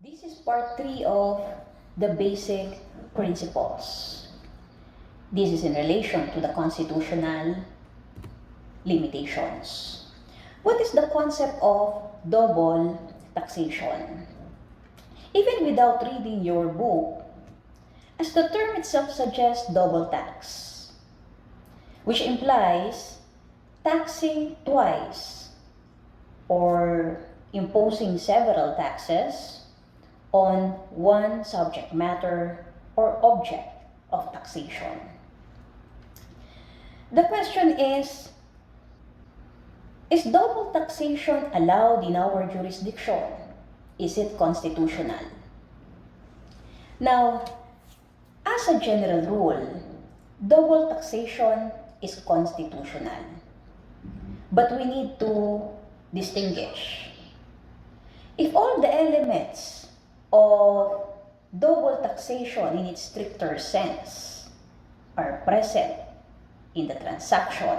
This is part 3 of the basic principles. This is in relation to the constitutional limitations. What is the concept of double taxation? Even without reading your book, as the term itself suggests, double tax, which implies taxing twice or imposing several taxes on one subject matter or object of taxation. The question is double taxation allowed in our jurisdiction? Is it constitutional? Now, as a general rule, double taxation is constitutional. But we need to distinguish. If all the elements of double taxation in its stricter sense are present in the transaction,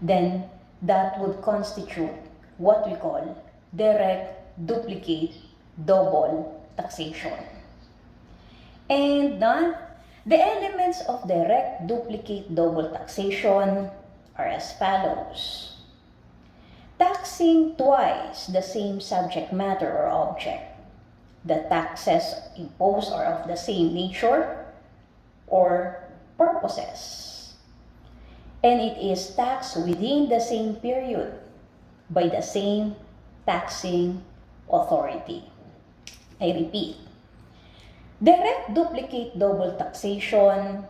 then that would constitute what we call direct, duplicate, double taxation. And the elements of direct, duplicate, double taxation are as follows. Taxing twice the same subject matter or object. The taxes imposed are of the same nature or purposes. And it is taxed within the same period by the same taxing authority. I repeat, direct, duplicate, double taxation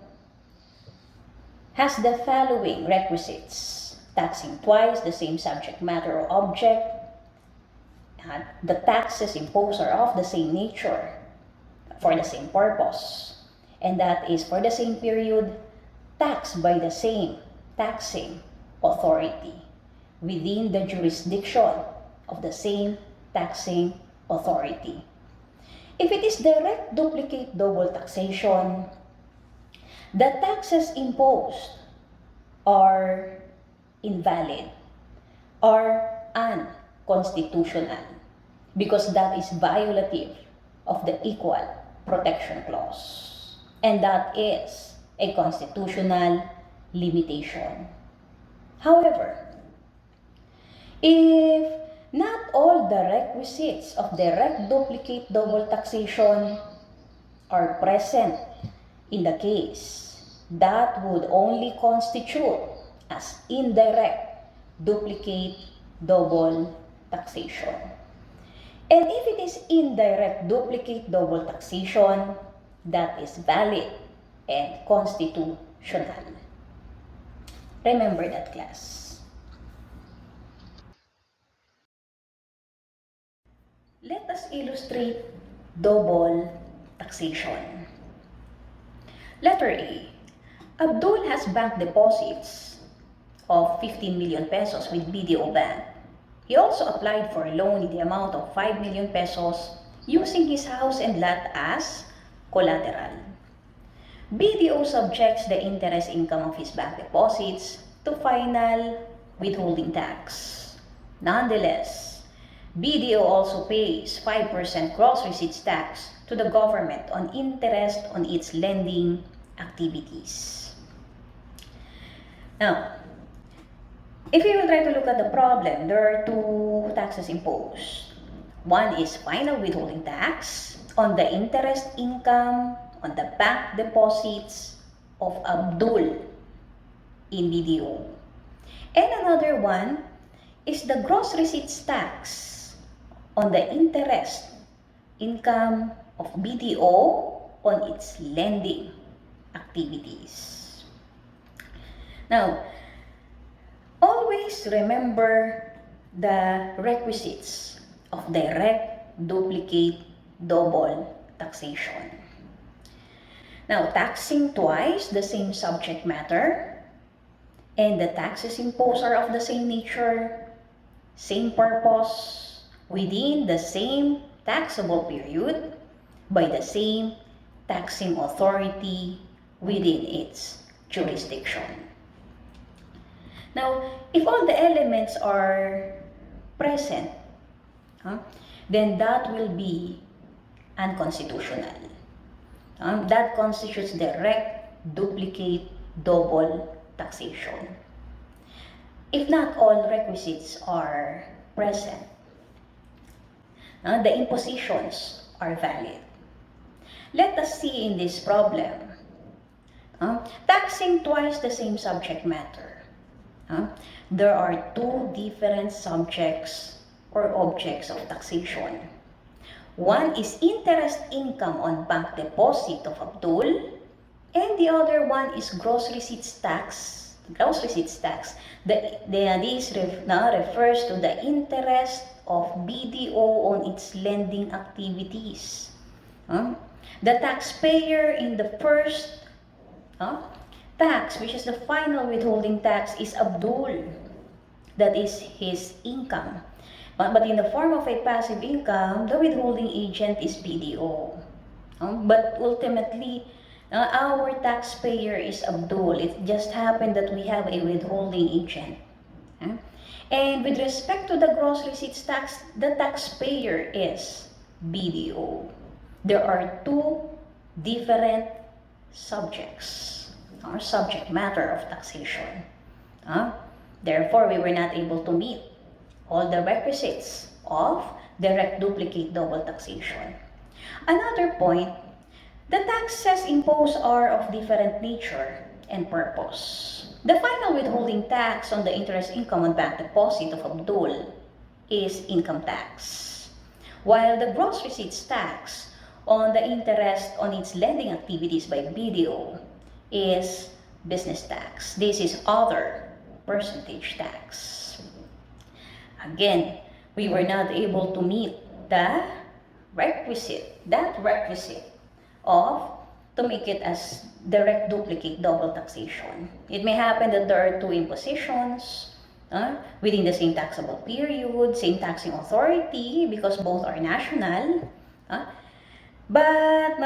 has the following requisites: taxing twice the same subject matter or object. The taxes imposed are of the same nature for the same purpose, and that is for the same period, taxed by the same taxing authority within the jurisdiction of the same taxing authority. If it is direct, duplicate, double taxation, the taxes imposed are invalid, are unconstitutional, because that is violative of the Equal Protection Clause, and that is a constitutional limitation. However, if not all the requisites of direct, duplicate, double taxation are present in the case, that would only constitute as indirect, duplicate, double taxation. And if it is indirect, duplicate, double taxation, that is valid and constitutional. Remember that, class. Let us illustrate double taxation. Letter A. Abdul has bank deposits of 15 million pesos with BDO Bank. He also applied for a loan in the amount of 5 million pesos using his house and lot as collateral. BDO subjects the interest income of his bank deposits to final withholding tax. Nonetheless, BDO also pays 5% gross receipts tax to the government on interest on its lending activities. Now, if we will try to look at the problem, there are two taxes imposed. One is final withholding tax on the interest income on the bank deposits of Abdul in BDO. And another one is the gross receipts tax on the interest income of BDO on its lending activities. Now, always remember the requisites of direct, duplicate, double taxation. Now, taxing twice the same subject matter, and the taxes imposed are of the same nature, same purpose, within the same taxable period, by the same taxing authority within its jurisdiction. Now, if all the elements are present, then that will be unconstitutional. That constitutes direct, duplicate, double taxation. If not all requisites are present, the impositions are valid. Let us see in this problem, taxing twice the same subject matter. There are two different subjects or objects of taxation. One is interest income on bank deposit of Abdul, and the other one is gross receipts tax. Gross receipts tax. This refers to the interest of BDO on its lending activities. The taxpayer in the first tax, which is the final withholding tax, is Abdul. That is his income. But in the form of a passive income, the withholding agent is BDO. But ultimately, our taxpayer is Abdul. It just happened that we have a withholding agent. And with respect to the gross receipts tax, the taxpayer is BDO. There are two different subjects or subject matter of taxation. Therefore, we were not able to meet all the requisites of direct, duplicate, double taxation. Another point, the taxes imposed are of different nature and purpose. The final withholding tax on the interest income on bank deposit of Abdul is income tax, while the gross receipts tax on the interest on its lending activities by BDO is business tax. This is other percentage tax. Again, we were not able to meet that requisite of to make it as direct, duplicate, double taxation. It may happen that there are two impositions within the same taxable period, same taxing authority, because both are national. But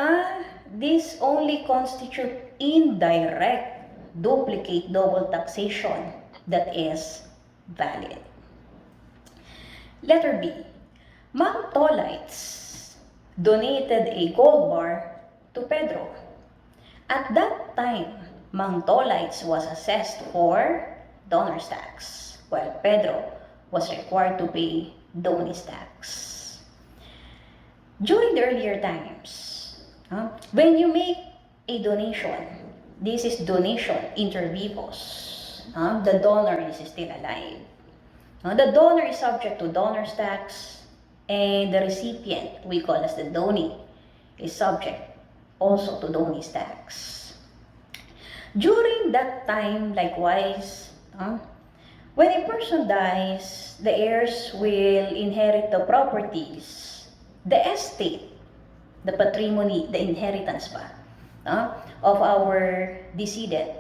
this only constitute indirect, duplicate, double taxation that is valid. Letter B. Mang Tolites donated a gold bar to Pedro. At that time, Mang Tolites was assessed for donor's tax, while Pedro was required to pay donis tax. During the earlier times, when you make a donation, this is donation inter vivos. The donor is still alive. The donor is subject to donor's tax, and the recipient, we call as the donee, is subject also to donis tax. During that time, likewise, when a person dies, the heirs will inherit the properties, the estate, the patrimony, the inheritance of our decedent,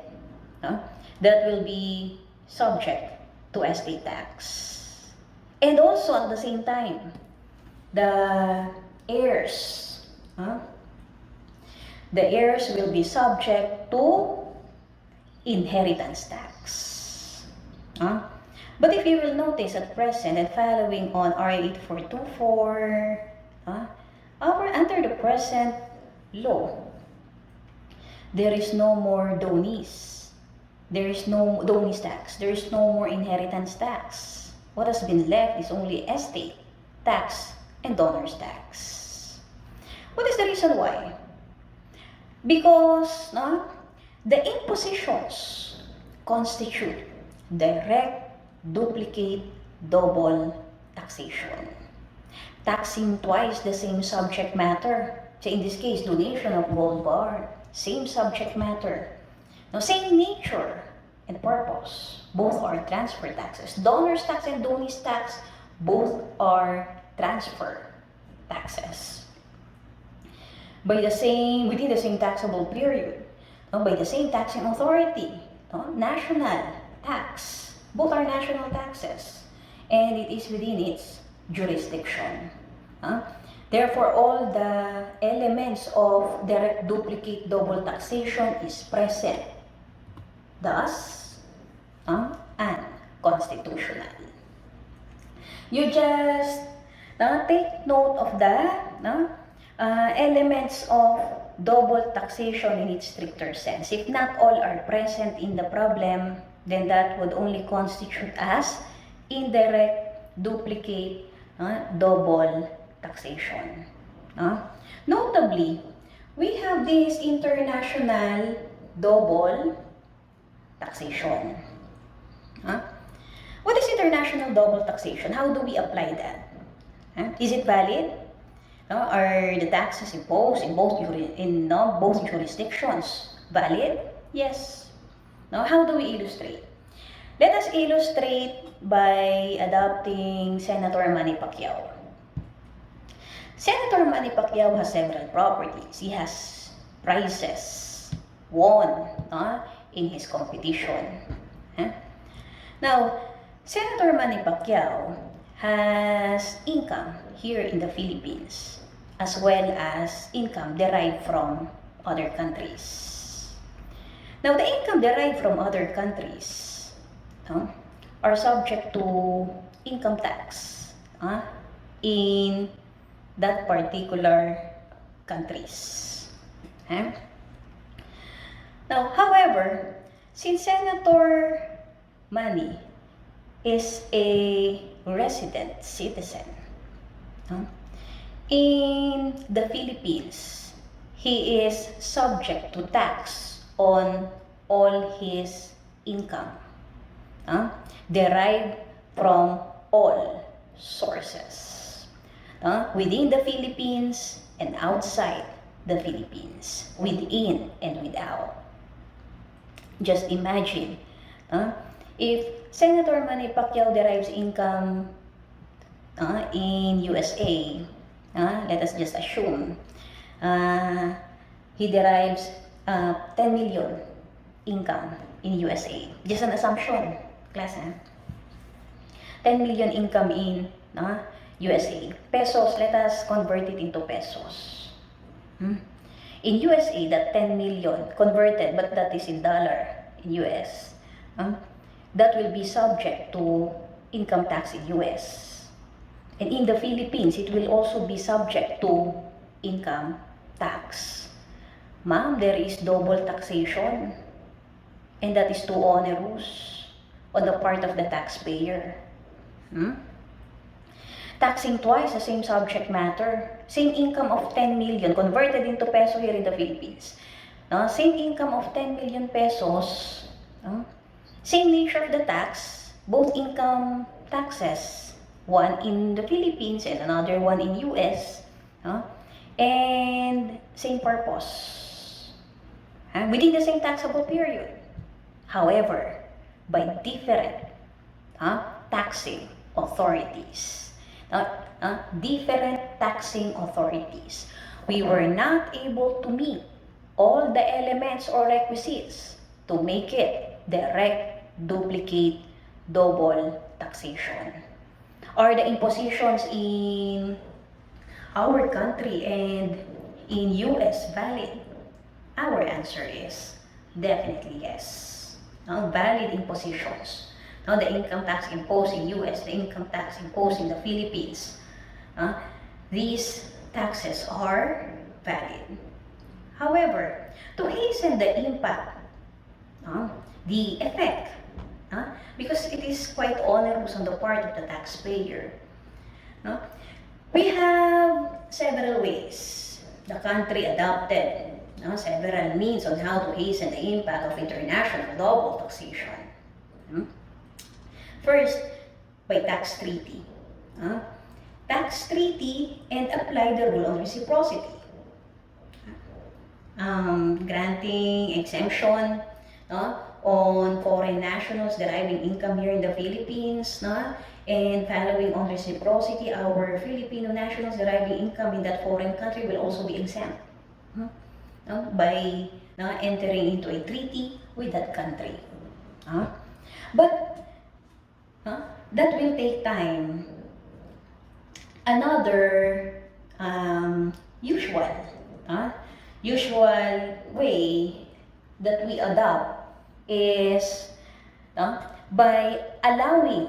that will be subject to estate tax. And also at the same time, the heirs will be subject to inheritance tax. But if you will notice at present and following on RA 8424, under the present law, there is no more donis. There is no donis tax. There is no more inheritance tax. What has been left is only estate tax and donor's tax. What is the reason why? Because the impositions constitute direct, duplicate, double taxation. Taxing twice the same subject matter. So in this case, donation of gold bar, same subject matter. Now, same nature and purpose. Both are transfer taxes. Donor's tax and donis tax, both are transfer taxes. Within the same taxable period, by the same taxing authority, national tax. Both are national taxes, and it is within its jurisdiction. Therefore, all the elements of direct, duplicate, double taxation is present. Thus, unconstitutional. You just Take note of the elements of double taxation in its stricter sense. If not all are present in the problem, then that would only constitute as indirect, duplicate, double taxation. Notably, we have this international double taxation. What is international double taxation? How do we apply that? Is it valid? Are the taxes imposed in both jurisdictions valid? Yes. How do we illustrate? Let us illustrate by adopting Senator Manny Pacquiao. Senator Manny Pacquiao has several properties. He has prizes won in his competition. Now, Senator Manny Pacquiao has income here in the Philippines, as well as income derived from other countries. Now, the income derived from other countries are subject to income tax in that particular countries. Now, however, since Senator Manny is a resident citizen in the Philippines, he is subject to tax on all his income derived from all sources within the Philippines and outside the Philippines, within and without. Just imagine if Senator Manny Pacquiao derives income in USA, let us just assume he derives 10 million income in USA. Just an assumption, class. 10 million income in USA. Pesos, let us convert it into pesos. In USA, that 10 million converted, but that is in dollar in US. That will be subject to income tax in US. And in the Philippines, it will also be subject to income tax. Ma'am, there is double taxation, and that is too onerous on the part of the taxpayer. Taxing twice the same subject matter, same income of 10 million converted into peso here in the Philippines. Same income of 10 million pesos, same nature of the tax, both income taxes, one in the Philippines and another one in US, and same purpose, within the same taxable period. However, by different taxing authorities. Different taxing authorities. We were not able to meet all the elements or requisites to make it direct, duplicate, double taxation. Are the impositions in our country and in US valid? Our answer is definitely yes. Valid impositions. The income tax imposed in US, the income tax imposed in the Philippines, these taxes are valid. However, to hasten the impact, the effect, because it is quite onerous on the part of the taxpayer, we have several ways the country adopted several means on how to hasten the impact of international double taxation. First, by tax treaty. Tax treaty and apply the rule of reciprocity. Granting exemption on foreign nationals deriving income here in the Philippines, and following on reciprocity, our Filipino nationals deriving income in that foreign country will also be exempt by entering into a treaty with that country. But that will take time. Another usual way that we adopt is by allowing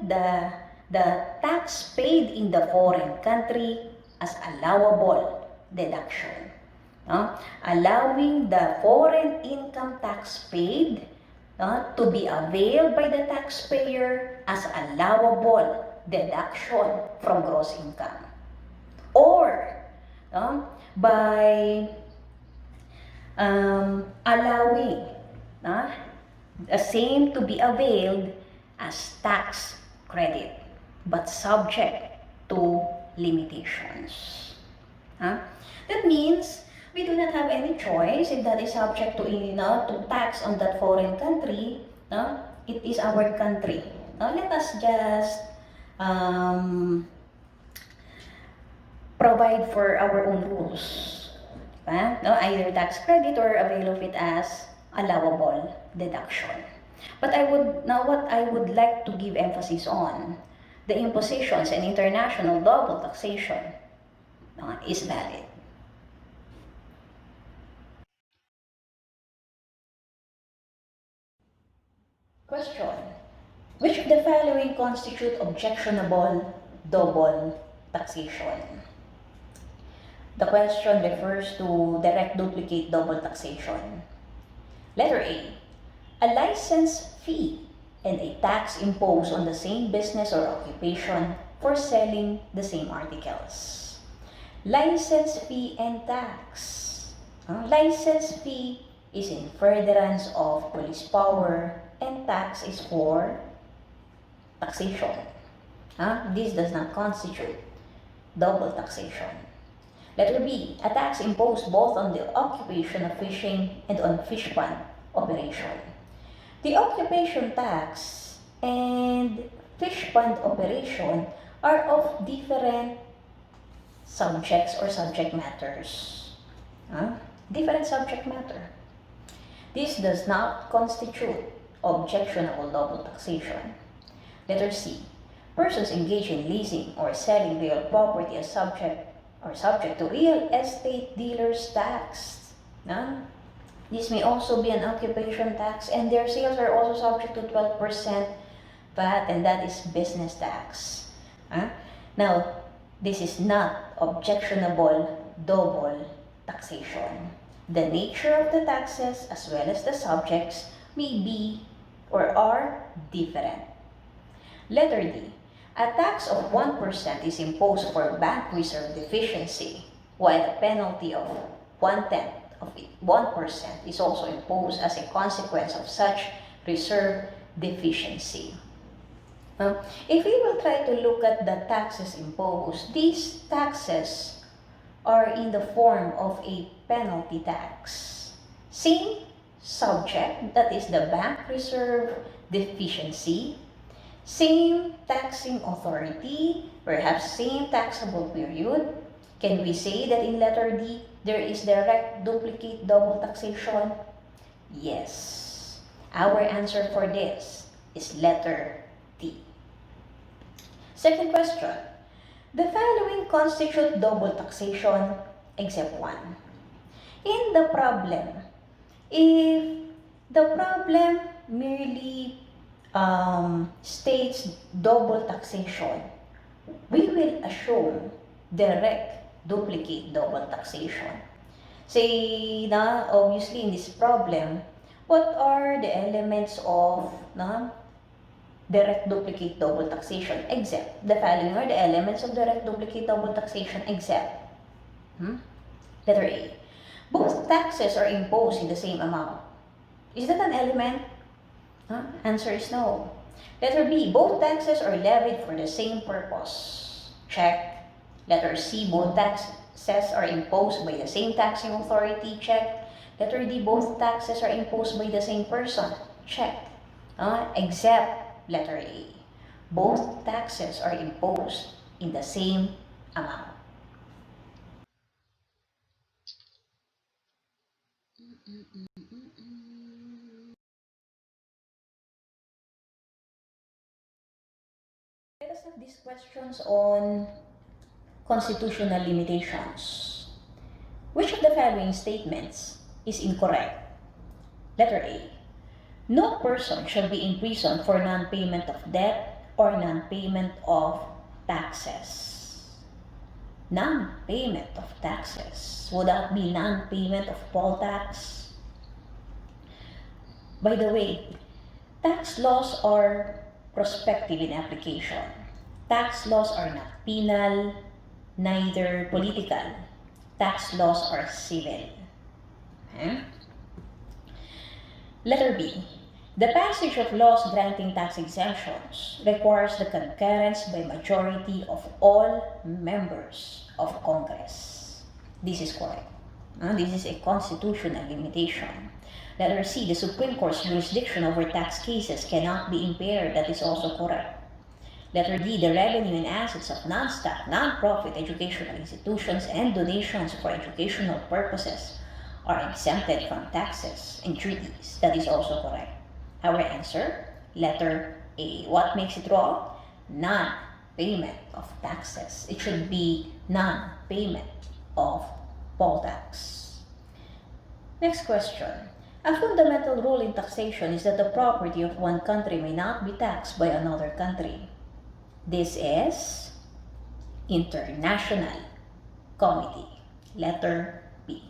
the the tax paid in the foreign country as allowable deduction. Allowing the foreign income tax paid to be availed by the taxpayer as allowable deduction from gross income. Or by allowing the same to be availed as tax credit, but subject to limitations. That means we do not have any choice if that is subject to tax on that foreign country. It is our country. Let us just provide for our own rules. Either tax credit or avail of it as allowable deduction. But what I would like to give emphasis on, the impositions and international double taxation is valid. Question: which of the following constitute objectionable double taxation? The question refers to direct duplicate double taxation. Letter A license fee and a tax imposed on the same business or occupation for selling the same articles. License fee and tax. License fee is in furtherance of police power and tax is for taxation. This does not constitute double taxation. Letter B, a tax imposed both on the occupation of fishing and on fish pond operation. The occupation tax and fish pond operation are of different subjects or subject matters. Different subject matter. This does not constitute objectionable double taxation. Letter C, persons engaged in leasing or selling real property as subject to real estate dealers tax. This may also be an occupation tax, and their sales are also subject to 12% VAT, and that is business tax. Now, this is not objectionable double taxation. The nature of the taxes as well as the subjects may be or are different. Letter D, a tax of 1% is imposed for bank reserve deficiency, while a penalty of 1/10 of 1% is also imposed as a consequence of such reserve deficiency. If we will try to look at the taxes imposed, these taxes are in the form of a penalty tax. Same subject, that is the bank reserve deficiency, same taxing authority, perhaps same taxable period. Can we say that in letter D, there is direct duplicate double taxation? Yes. Our answer for this is letter D. Second question. The following constitute double taxation except one. In the problem, if the problem merely states double taxation, we will assume direct duplicate double taxation. Say na, obviously in this problem, what are the elements of direct duplicate double taxation except? The following are the elements of direct duplicate double taxation except. Letter A, both taxes are imposed in the same amount. Is that an element? Answer is no. Letter B, both taxes are levied for the same purpose. Check. Letter C, both taxes are imposed by the same taxing authority. Check. Letter D, both taxes are imposed by the same person. Check. Except letter A, both taxes are imposed in the same amount. Let us have these questions on constitutional limitations. Which of the following statements is incorrect? Letter A, no person shall be imprisoned for non-payment of debt or non-payment of taxes? Non-payment of taxes. Would that be non-payment of poll tax? By the way, tax laws are prospective in application. Tax laws are not penal, neither political. Tax laws are civil. Letter B. The passage of laws granting tax exemptions requires the concurrence by majority of all members of Congress. This is correct. This is a constitutional limitation. Letter C. The Supreme Court's jurisdiction over tax cases cannot be impaired. That is also correct. Letter D. The revenue and assets of non-state, non-profit educational institutions and donations for educational purposes are exempted from taxes and duties. That is also correct. Our answer, letter A. What makes it wrong? Non-payment of taxes. It should be non-payment of poll tax. Next question. A fundamental rule in taxation is that the property of one country may not be taxed by another country. This is International Committee. Letter B.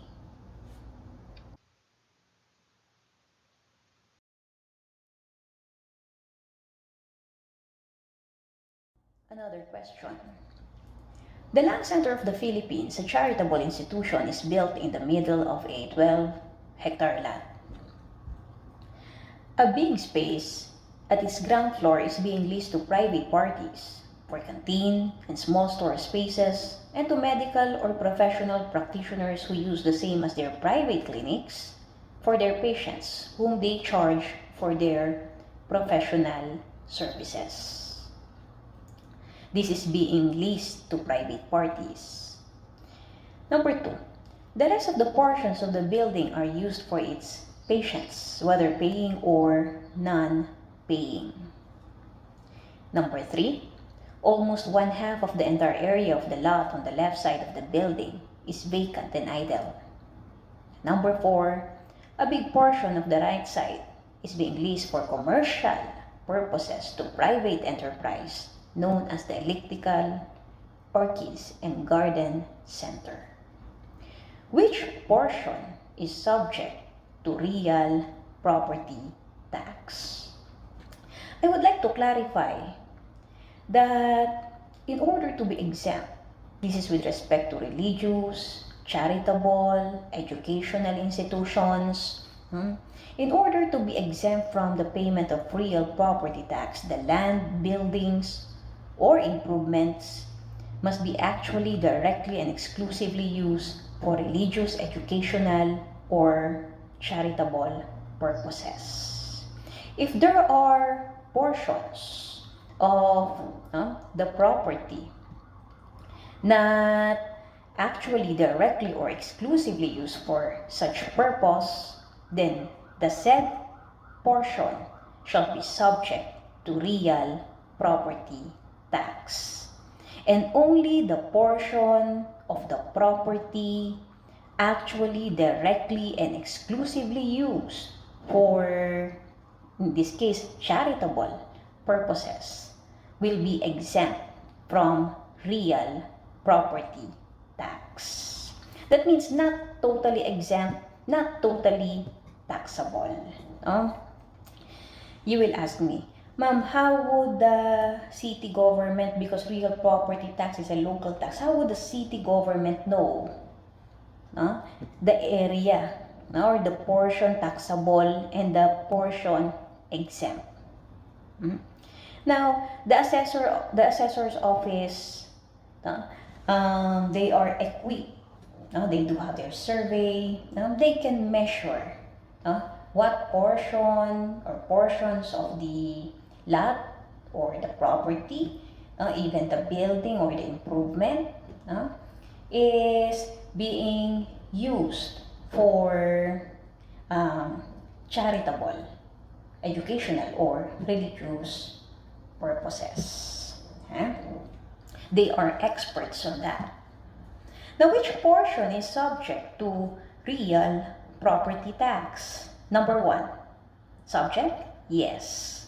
Another question. The Land Center of the Philippines, a charitable institution, is built in the middle of a 12-hectare lot. A big space at its ground floor is being leased to private parties for canteen and small store spaces, and to medical or professional practitioners who use the same as their private clinics for their patients, whom they charge for their professional services. This is being leased to private parties. Number 2, the rest of the portions of the building are used for its patients, whether paying or non-paying. Number 3, almost 1/2 of the entire area of the lot on the left side of the building is vacant and idle. Number 4, a big portion of the right side is being leased for commercial purposes to private enterprise known as the Electrical Orchids and Garden Center. Which portion is subject to real property tax? I would like to clarify that in order to be exempt, this is with respect to religious, charitable, educational institutions. In order to be exempt from the payment of real property tax, the land, buildings, or improvements must be actually directly and exclusively used for religious, educational, or charitable purposes. If there are portions of the property not actually directly or exclusively used for such purpose, then the said portion shall be subject to real property tax. And only the portion of the property actually directly and exclusively used for, in this case, charitable purposes will be exempt from real property tax. That means not totally exempt, not totally taxable. You will ask me, Ma'am, how would the city government, because real property tax is a local tax, how would the city government know the area or the portion taxable and the portion exempt? Now, the assessor's office, they are equipped. They do have their survey. They can measure what portion or portions of the lot or the property, even the building or the improvement, is being used for charitable, educational, or religious purposes. They are experts on that. Now, which portion is subject to real property tax? Number 1, subject? Yes.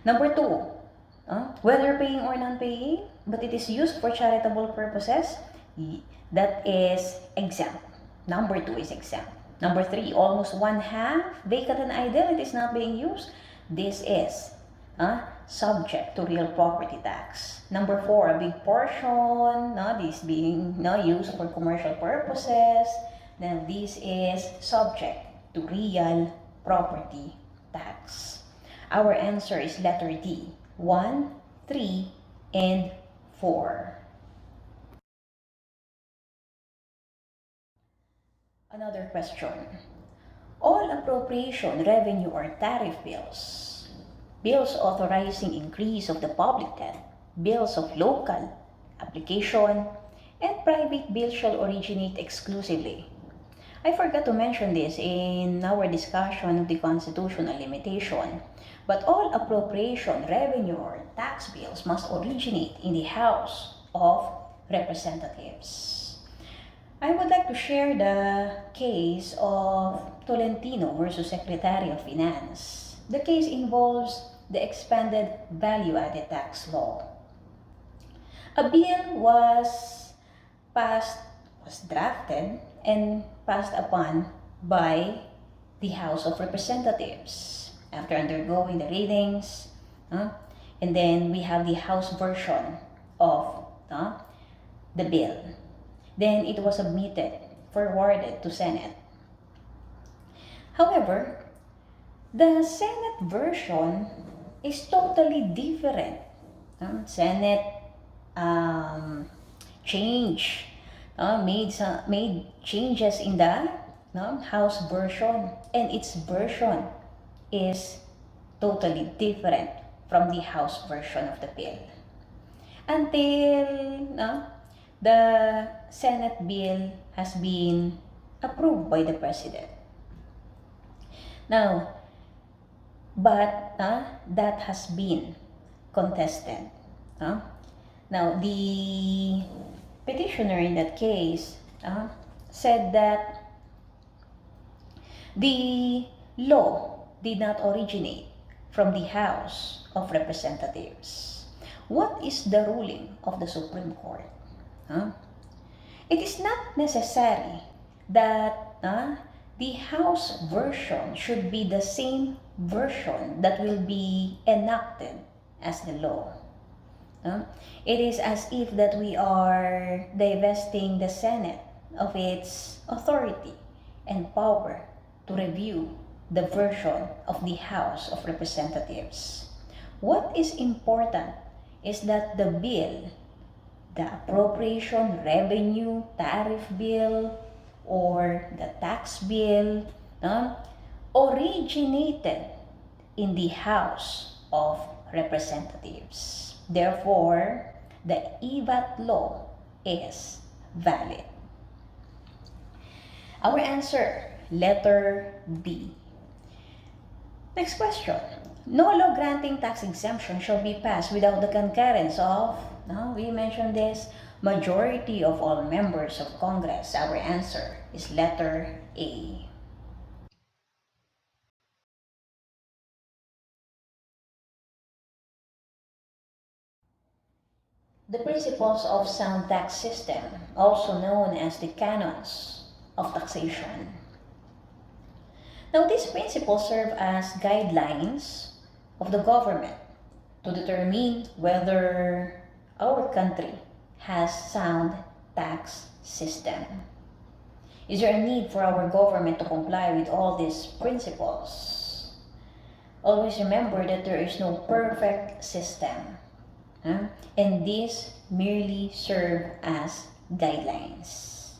Number 2, whether paying or non-paying, but it is used for charitable purposes, that is exempt. Number 2 is exempt. Number 3, almost one half, vacant and idle, it is not being used. This is subject to real property tax. Number 4, a big portion, this being used for commercial purposes, then this is subject to real property tax. Our answer is letter D, 1, 3, and 4. Another question. All appropriation, revenue, or tariff bills, bills authorizing increase of the public debt, bills of local application, and private bills shall originate exclusively. I forgot to mention this in our discussion of the constitutional limitation, but all appropriation, revenue, or tax bills must originate in the House of Representatives. I would like to share the case of Tolentino versus Secretary of Finance. The case involves the expanded value-added tax law. A bill was drafted and passed upon by the House of Representatives after undergoing the readings, and then we have the House version of the bill. Then it was submitted, forwarded to Senate. However, the Senate version is totally different. Senate made changes in the House version, and its version is totally different from the House version of the bill. Until the Senate bill has been approved by the President. Now, but that has been contested. Now, the petitioner in that case said that the law did not originate from the House of Representatives. What is the ruling of the Supreme Court? It is not necessary that the House version should be the same version that will be enacted as the law. It is as if that we are divesting the Senate of its authority and power to review the version of the House of Representatives. What is important is that the bill, the appropriation, revenue, tariff bill, or the tax bill, originated in the House of Representatives. Therefore, the EVAT law is valid. Our answer, letter B. Next question. No law granting tax exemption shall be passed without the concurrence of, we mentioned this, majority of all members of Congress. Our answer is letter A. The principles of sound tax system, also known as the Canons of Taxation. Now, these principles serve as guidelines of the government to determine whether our country has sound tax system. Is there a need for our government to comply with all these principles? Always remember that there is no perfect system, and these merely serve as guidelines.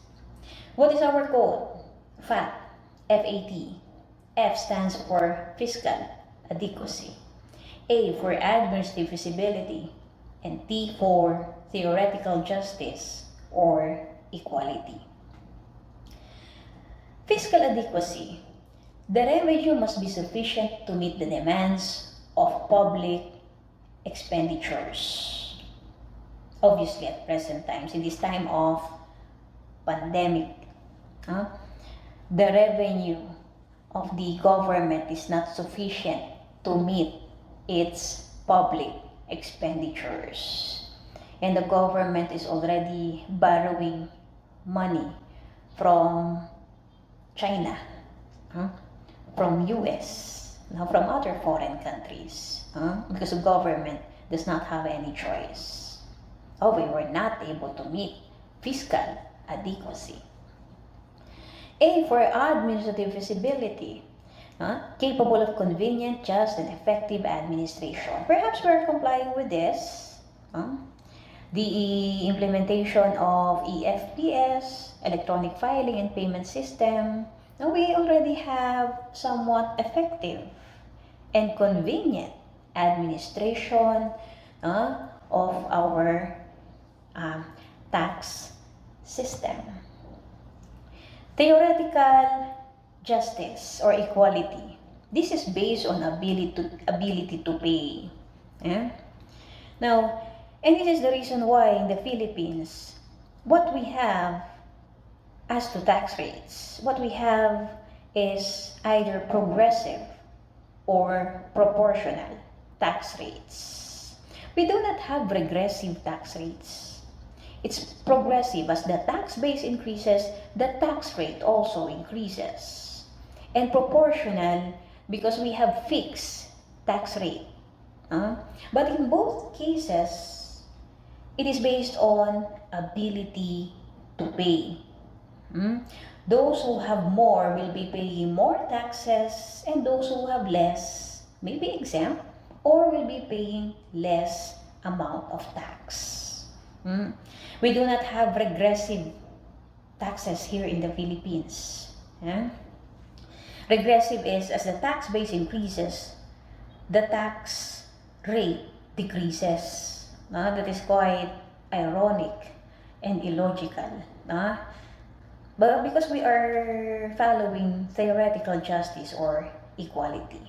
What is our code? FAT, F-A-T. F stands for fiscal adequacy, A for administrative feasibility, and T for theoretical justice or equality. Fiscal adequacy. The revenue must be sufficient to meet the demands of public expenditures. Obviously, at present times, in this time of pandemic, the revenue of the government is not sufficient to meet its public expenditures. And the government is already borrowing money from China, from US, from other foreign countries, because the government does not have any choice. We were not able to meet fiscal adequacy. A for administrative feasibility, capable of convenient, just, and effective administration. Perhaps we're complying with this. The implementation of EFPS, electronic filing and payment system. Now we already have somewhat effective and convenient administration of our tax system. Theoretical justice or equality. This is based on ability to pay. Now, and this is the reason why in the Philippines, what we have as to tax rates, what we have is either progressive or proportional tax rates. We do not have regressive tax rates. It's progressive. As the tax base increases, the tax rate also increases. And proportional because we have fixed tax rate. But in both cases, it is based on ability to pay. Those who have more will be paying more taxes, and those who have less may be exempt or will be paying less amount of tax. We do not have regressive taxes here in the Philippines. Regressive is as the tax base increases, the tax rate decreases. That is quite ironic and illogical. But because we are following theoretical justice or equality.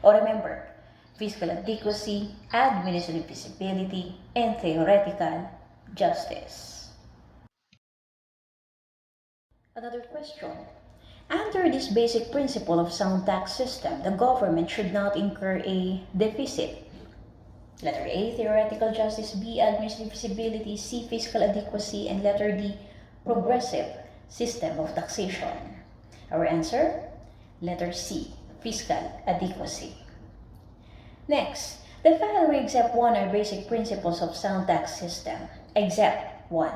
Remember, fiscal adequacy, administrative feasibility, and theoretical justice. Another question. Under this basic principle of sound tax system, the government should not incur a deficit. Letter A, theoretical justice; B, administrative feasibility; C, fiscal adequacy; and letter D, progressive system of taxation. Our answer, letter C, fiscal adequacy. Next, the following except 1 are basic principles of sound tax system. Except 1.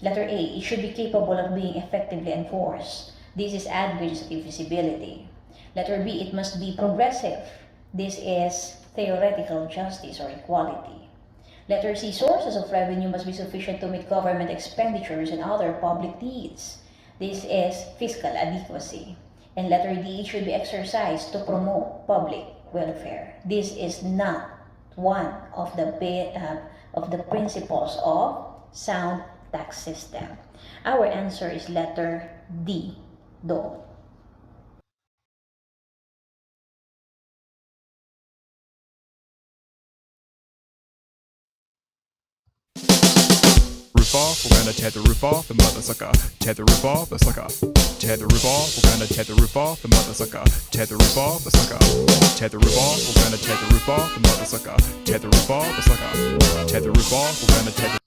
Letter A, it should be capable of being effectively enforced. This is administrative feasibility. Letter B, it must be progressive. This is theoretical justice or equality. Letter C, sources of revenue must be sufficient to meet government expenditures and other public needs. This is fiscal adequacy. And letter D, it should be exercised to promote public welfare. This is not one of the principles of sound tax system. Our answer is letter D, though. Roof off, we're gonna tear the roof off the mother sucker. Tear the roof off the sucker. Tear the roof off, we're gonna tear the roof off the mother sucker. Tear the roof off the sucker. Tear the roof off, we're gonna tear the roof off the mother sucker. Tear the roof off the sucker. Tear the roof off, we're gonna tear the